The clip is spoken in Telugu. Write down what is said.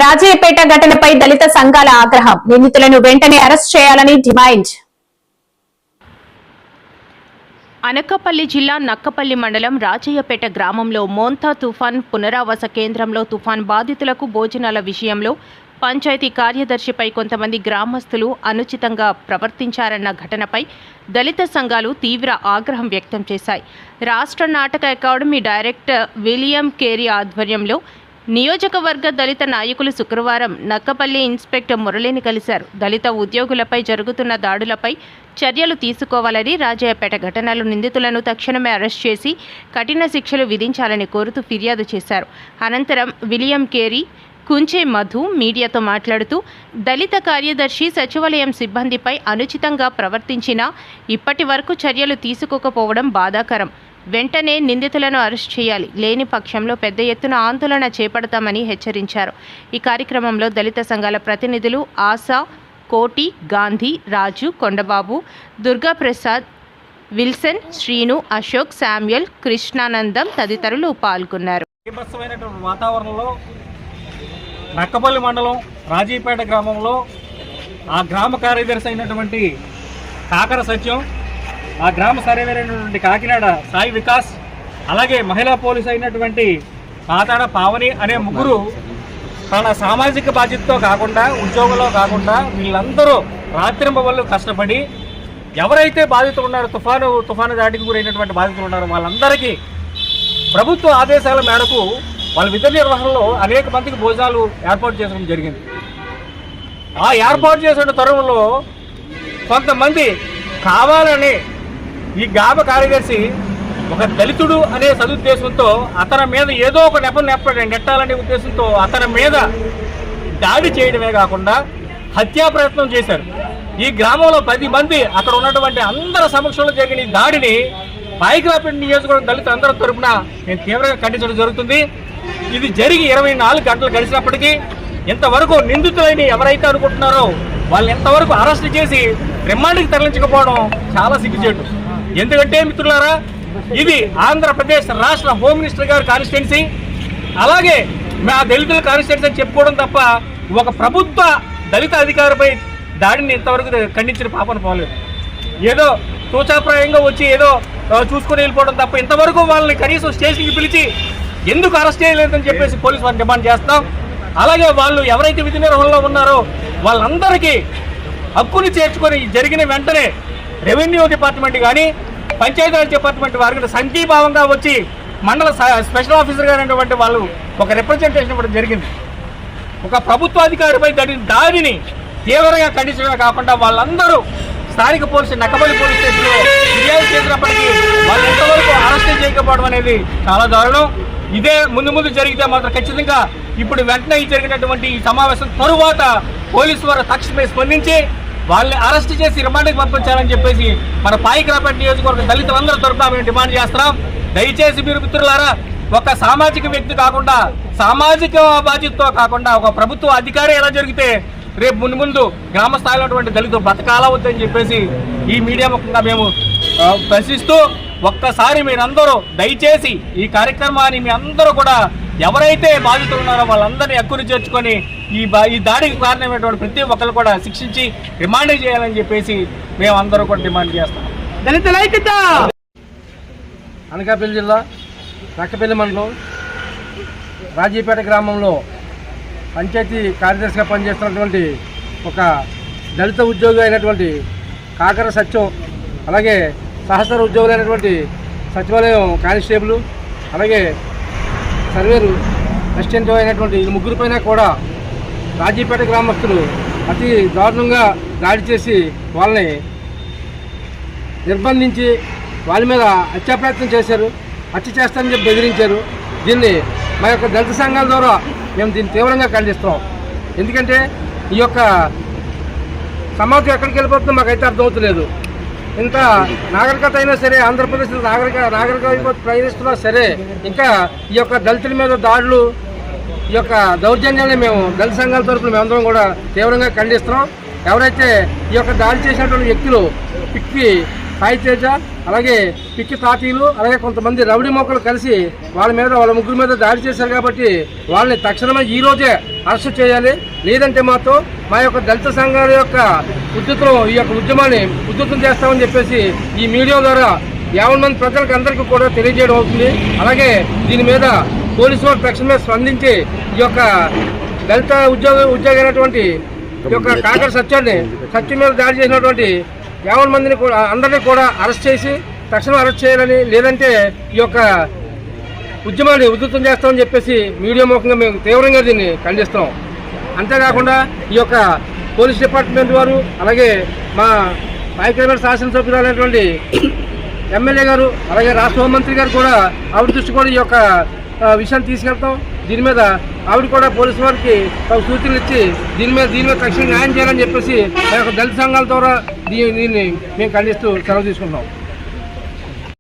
రాజయ్యపేట ఘటనపై దళిత సంఘాల ఆగ్రహం. నిందితులను వెంటనే అరెస్ట్ చేయాలని డిమాండ్. అనకాపల్లి జిల్లా నక్కపల్లి మండలం రాజయ్యపేట గ్రామంలో మోంతా తుఫాన్ పునరావాస కేంద్రంలో తుఫాన్ బాధితులకు భోజనాల విషయంలో పంచాయతీ కార్యదర్శిపై కొంతమంది గ్రామస్తులు అనుచితంగా ప్రవర్తించారన్న ఘటనపై దళిత సంఘాలు తీవ్ర ఆగ్రహం వ్యక్తం చేశాయి. రాష్ట్ర నాటక అకాడమీ డైరెక్టర్ విలియం కేరీ ఆధ్వర్యంలో నియోజకవర్గ దళిత నాయకులు శుక్రవారం నక్కపల్లి ఇన్స్పెక్టర్ మురళిని కలిశారు. దళిత ఉద్యోగులపై జరుగుతున్న దాడులపై చర్యలు తీసుకోవాలని, రాజయ్యపేట ఘటనలో నిందితులను తక్షణమే అరెస్ట్ చేసి కఠిన శిక్షలు విధించాలని కోరుతూ ఫిర్యాదు చేశారు. అనంతరం విలియం కేరీ కుంచే మధు మీడియాతో మాట్లాడుతూ దళిత కార్యదర్శి సచివాలయం సిబ్బందిపై అనుచితంగా ప్రవర్తించినా ఇప్పటి వరకు చర్యలు తీసుకోకపోవడం బాధాకరం. వెంటనే నిందితులను అరెస్ట్ చేయాలి, లేని పక్షంలో పెద్ద ఎత్తున ఆందోళన చేపడతామని హెచ్చరించారు. ఈ కార్యక్రమంలో దళిత సంఘాల ప్రతినిధులు ఆశా, కోటి, గాంధీ, రాజు, కొండబాబు, దుర్గాప్రసాద్, విల్సన్, శ్రీను, అశోక్, శామ్యుయల్, కృష్ణానందం తదితరులు పాల్గొన్నారు. వాతావరణంలో నక్కపల్లి మండలం రాజీపేట గ్రామంలో ఆ గ్రామ కార్యదర్శి అయినటువంటి కాకర సత్యం, ఆ గ్రామ సర్వేయర్ అయినటువంటి కాకినాడ సాయి వికాస్, అలాగే మహిళా పోలీసు అయినటువంటి పాతాడ పావని అనే ముగ్గురు తన సామాజిక బాధ్యతతో కాకుండా, ఉద్యోగంలో కాకుండా వీళ్ళందరూ రాత్రింబవళ్ళు కష్టపడి ఎవరైతే బాధితులు ఉన్నారో, తుఫాను దాడికి గురైనటువంటి బాధితులు ఉన్నారో వాళ్ళందరికీ ప్రభుత్వ ఆదేశాల మేరకు వాళ్ళ విధి నిర్వహణలో అనేక మందికి భోజనాలు ఏర్పాటు చేయడం జరిగింది. ఆ ఏర్పాటు చేసిన తరుణంలో కొంతమంది కావాలని ఈ గ్రామ కార్యదర్శి ఒక దళితుడు అనే సదుద్దేశంతో అతని మీద ఏదో ఒక నెట్టాలనే ఉద్దేశంతో అతని మీద దాడి చేయడమే కాకుండా హత్యా ప్రయత్నం చేశారు. ఈ గ్రామంలో 10 మంది అక్కడ ఉన్నటువంటి అందరి సమక్షంలో జరిగిన ఈ దాడిని పాయిగ్రాపేట నియోజకవర్గం దళితులు అందరి తరపున నేను తీవ్రంగా ఖండించడం జరుగుతుంది. ఇది జరిగి 24 గంటలు గడిచినప్పటికీ ఇంతవరకు నిందితులైన ఎవరైతే అనుకుంటున్నారో వాళ్ళు ఇంతవరకు అరెస్ట్ చేసి రిమాండ్కి తరలించకపోవడం చాలా సిగ్గుచేటు. ఎందుకంటే మిత్రులారా, ఇది ఆంధ్రప్రదేశ్ రాష్ట్ర హోమ్ మినిస్టర్ గారి కాన్స్టిట్యున్సీ, అలాగే మా దళితుల కాన్స్టిట్యున్సీ అని చెప్పుకోవడం తప్ప ఒక ప్రభుత్వ దళిత అధికారిపై దాడిని ఇంతవరకు ఖండించిన పాపన పోలేదు. ఏదో తూచాప్రాయంగా వచ్చి ఏదో చూసుకుని వెళ్ళిపోవడం తప్ప ఇంతవరకు వాళ్ళని కనీసం స్టేషన్కి పిలిచి ఎందుకు అరెస్ట్ చేయలేదని చెప్పేసి పోలీసు వారిని డిమాండ్ చేస్తాం. అలాగే వాళ్ళు ఎవరైతే విధి నిర్వహణలో ఉన్నారో వాళ్ళందరికీ హక్కుని చేర్చుకొని జరిగిన వెంటనే రెవెన్యూ డిపార్ట్మెంట్ కానీ, పంచాయతీరాజ్ డిపార్ట్మెంట్ వారికి సంఘీభావంగా వచ్చి మండల స్పెషల్ ఆఫీసర్ గారైనటువంటి వాళ్ళు ఒక రిప్రజెంటేషన్ ఇవ్వడం జరిగింది. ఒక ప్రభుత్వాధికారిపై దాడిని తీవ్రంగా ఖండించడమే కాకుండా వాళ్ళందరూ స్థానిక పోలీసు నక్కపల్లి పోలీస్ స్టేషన్లో ఫిర్యాదు చేసినప్పటికీ వాళ్ళు ఎంతవరకు అరెస్ట్ చేయకపోవడం అనేది చాలా దారుణం. ఇదే ముందు జరిగితే మాత్రం ఖచ్చితంగా ఇప్పుడు వెంటనే జరిగినటువంటి ఈ సమావేశం తరువాత పోలీసు వారు తక్షణమే స్పందించి వాళ్ళని అరెస్ట్ చేసి రిమాండ్కి పంపించాలని చెప్పేసి మన పాయిగ్రాపేట నియోజకవర్గ దళితులందరూ తరపున మేము డిమాండ్ చేస్తున్నాం. దయచేసి మీరు మిత్రులారా, ఒక సామాజిక వ్యక్తి కాకుండా, సామాజిక బాధ్యతతో కాకుండా ఒక ప్రభుత్వ అధికారి ఎలా జరిగితే రేపు ముందు గ్రామ స్థాయిలో ఉన్నటువంటి దళితులు బతకాలా వద్దని చెప్పేసి ఈ మీడియా ముఖంగా మేము ప్రశ్నిస్తూ, ఒక్కసారి మీరందరూ దయచేసి ఈ కార్యక్రమాన్ని మీ అందరూ కూడా ఎవరైతే బాధితులు ఉన్నారో వాళ్ళందరినీ హక్కుని చేర్చుకొని ఈ దాడికి కారణమైనటువంటి ప్రతి ఒక్కరు కూడా శిక్షించి రిమాండ్ చేయాలని చెప్పేసి మేము అందరూ కూడా డిమాండ్ చేస్తాం. దళితుల ఐక్యత. అనకాపల్లి జిల్లా నక్కపల్లి మండలం రాజీపేట గ్రామంలో పంచాయతీ కార్యదర్శిగా పనిచేస్తున్నటువంటి ఒక దళిత ఉద్యోగి అయినటువంటి కాకర సత్యం, అలాగే సహచర ఉద్యోగులైనటువంటి సచివాలయం కానిస్టేబుల్, అలాగే సర్వేరు అసిస్టెంట్ అయినటువంటి ఈ ముగ్గురిపైన కూడా రాజీపేట గ్రామస్తులు అతి దారుణంగా దాడి చేసి వాళ్ళని నిర్బంధించి వాళ్ళ మీద హత్యా ప్రయత్నం చేశారు. హత్య చేస్తారని చెప్పి బెదిరించారు. దీన్ని మా యొక్క దళిత సంఘాల ద్వారా మేము దీన్ని తీవ్రంగా ఖండిస్తున్నాం. ఎందుకంటే ఈ యొక్క సమాజం ఎక్కడికి వెళ్ళిపోతుందో మాకైతే అర్థమవుతలేదు. ఇంత నాగరికత అయినా సరే, ఆంధ్రప్రదేశ్లో నాగరిక ప్రయాణిస్తున్నా సరే ఇంకా ఈ యొక్క దళితుల మీద దాడులు, ఈ యొక్క దౌర్జన్యాన్ని మేము దళిత సంఘాల తరఫున మేమందరం కూడా తీవ్రంగా ఖండిస్తున్నాం. ఎవరైతే ఈ యొక్క దాడి చేసినటువంటి వ్యక్తులు పిక్కి సాయి తేజ, అలాగే పిక్కి తాతీలు, అలాగే కొంతమంది రౌడీ మొక్కలు కలిసి వాళ్ళ ముగ్గురు మీద దాడి చేశారు. కాబట్టి వాళ్ళని తక్షణమే ఈ రోజే అరెస్ట్ చేయాలి. లేదంటే మాత్రం మా యొక్క దళిత సంఘాల యొక్క ఈ యొక్క ఉద్యమాన్ని ఉధృతం చేస్తామని చెప్పేసి ఈ మీడియా ద్వారా 50 మంది ప్రజలకు అందరికీ కూడా తెలియజేయడం అవుతుంది. అలాగే దీని మీద పోలీసు వారు తక్షణమే స్పందించి ఈ యొక్క దళిత ఉద్యోగి అయినటువంటి ఈ యొక్క కాకర సత్యం మీద దాడి చేసినటువంటి 50 మందిని కూడా అందరినీ కూడా అరెస్ట్ చేసి తక్షణం అరెస్ట్ చేయాలని, లేదంటే ఈ యొక్క ఉద్యమాన్ని ఉధృతం చేస్తామని చెప్పేసి మీడియా ముఖంగా మేము తీవ్రంగా దీన్ని ఖండిస్తాం. అంతేకాకుండా ఈ యొక్క పోలీస్ డిపార్ట్మెంట్ వారు, అలాగే మా పాయకరమైన శాసనసభ్యులైనటువంటి ఎమ్మెల్యే గారు, అలాగే రాష్ట్ర హోంమంత్రి గారు కూడా ఆవిడ దృష్టి కూడా ఈ యొక్క విషయాన్ని తీసుకెళ్తాం. దీని మీద ఆవిడ కూడా పోలీసు వారికి సూచనలు ఇచ్చి దీని మీద తక్షణ న్యాయం చేయాలని చెప్పేసి మా యొక్క దళిత సంఘాల ద్వారా దీన్ని మేము ఖండిస్తూ సెలవు తీసుకుంటాం.